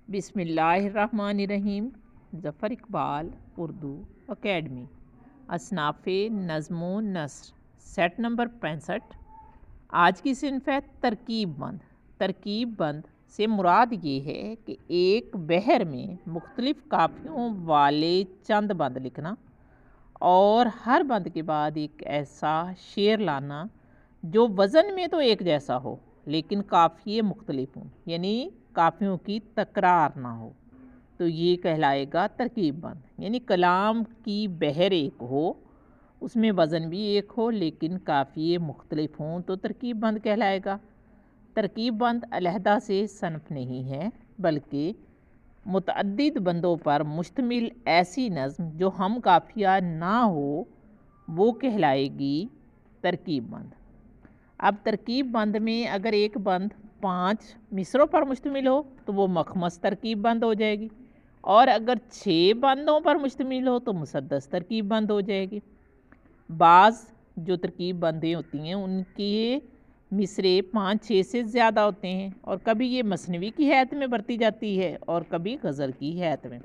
बिस्मिल्लाहिर्रहमानिर्रहीम। ज़फ़र इकबाल उर्दू अकेडमी असनाफ़ नज़्म व नस्र सेट नंबर 65। आज की सिन्फ है तरकीब बंद। तरकीब बंद से मुराद ये है कि एक बहर में मुख्तलिफ़ काफ़ियों वाले चंद बंद लिखना और हर बंद के बाद एक ऐसा शेर लाना जो वज़न में तो एक जैसा हो लेकिन काफ़िए मुख्तलिफ हों, यानी काफ़ियों की तकरार ना हो, तो ये कहलाएगा तरकीब बंद। यानी कलाम की बहर एक हो, उसमें वज़न भी एक हो लेकिन काफ़िए मुख्तलिफ हों तो तरकीब बंद कहलाएगा। तरकीब बंद अलहदा से सनफ़ नहीं है बल्कि मुतअद्दिद बंदों पर मुश्तमिल ऐसी नज़्म जो हम काफ़िया ना हो वो कहलाएगी तरकीब बंद। अब तरकीब बंद में अगर एक बंद 5 मिसरों पर मुश्तमिल हो तो वो मखमस तरकीब बंद हो जाएगी, और अगर 6 बंदों पर मुश्तमिल हो तो मुसद्दस तरकीब बंद हो जाएगी। बाज़ जो तरकीब बंदें होती हैं उनके मिसरे 5-6 से ज़्यादा होते हैं, और कभी ये मसनवी की हैत में बरती जाती है और कभी गज़ल की हैत में।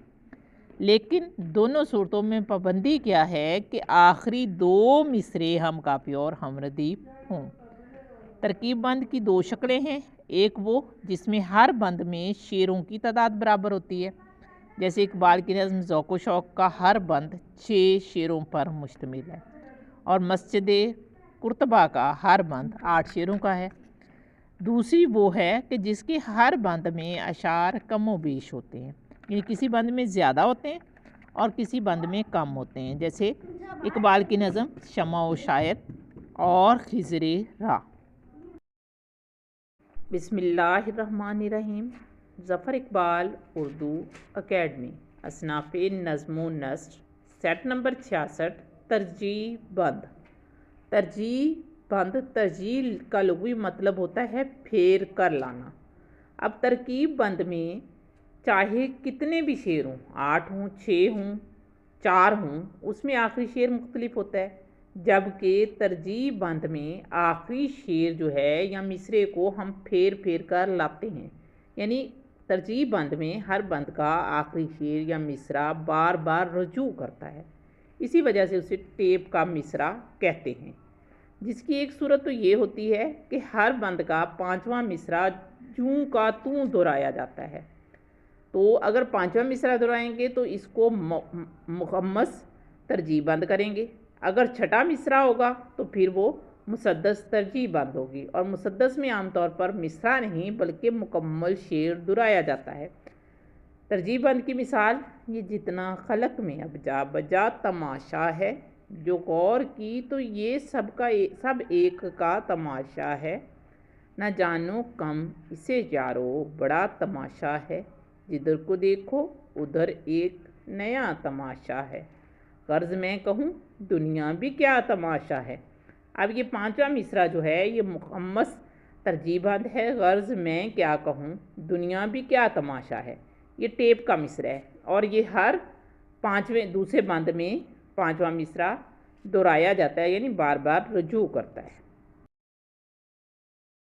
लेकिन दोनों सूरतों में पाबंदी क्या है कि आखिरी 2 मिसरे हम काफ़ी और हमरदी हों। तरकीब बंद की 2 शक्लें हैं। एक वो जिसमें हर बंद में शेरों की तादाद बराबर होती है, जैसे इकबाल की नज़्म ज़ौक़ व शौक़ का हर बंद 6 शेरों पर मुश्तमिल है, और मस्जिद कुर्तबा का हर बंद 8 शेरों का है। दूसरी वो है कि जिसके हर बंद में अशार कम व बेश होते हैं, यानी किसी बंद में ज़्यादा होते हैं और किसी बंद में कम होते हैं, जैसे इकबाल की नज़्म शमा व शायर और खिज़र रा। बिस्मिल्लाहिर्रहमानिर्रहीम। ज़फ़र इकबाल उर्दू अकेडमी असनाफ़ नज़्म व नस्र सेट नंबर 66। तरजीह बंद। तरजीह बंद तरजीह का लुग़वी मतलब होता है फेर कर लाना। अब तरकीब बंद में चाहे कितने भी शेर हों, 8 हों, 6 हों, 4 हों, उसमें आखिरी शेर मुख्तलिफ होता है, जबकि तरजीह बंद में आखिरी शेर जो है या मिसरे को हम फेर फेर कर लाते हैं। यानी तरजीह बंद में हर बंद का आखिरी शेर या मिसरा बार बार रजू करता है, इसी वजह से उसे टेप का मिसरा कहते हैं। जिसकी एक सूरत तो ये होती है कि हर बंद का 5वां मिसरा जूं का तूं दोहराया जाता है, तो अगर 5वां मिसरा दोहराएंगे तो इसको मुखम्मस तरजीह बंद करेंगे। अगर 6ठा मिसरा होगा तो फिर वो मुसद्दस तरजीह बंद होगी, और मुसद्दस में आमतौर पर मिसरा नहीं बल्कि मुकम्मल शेर दोहराया जाता है। तरजीह बंद की मिसाल ये जितना खलक में अब जा बजा तमाशा है, जो गौर की तो ये सब एक का तमाशा है, न जानो कम इसे यारो बड़ा तमाशा है, जिधर को देखो उधर एक नया तमाशा है, गर्ज में कहूँ दुनिया भी क्या तमाशा है। अब ये 5वां मिसरा जो है ये मुखम्मस तरजीह बंद है। गर्ज में क्या कहूँ दुनिया भी क्या तमाशा है, ये टेप का मिसरा है, और ये हर 5वें दूसरे बंद में 5वां मिसरा दोहराया जाता है, यानी बार बार रजू करता है।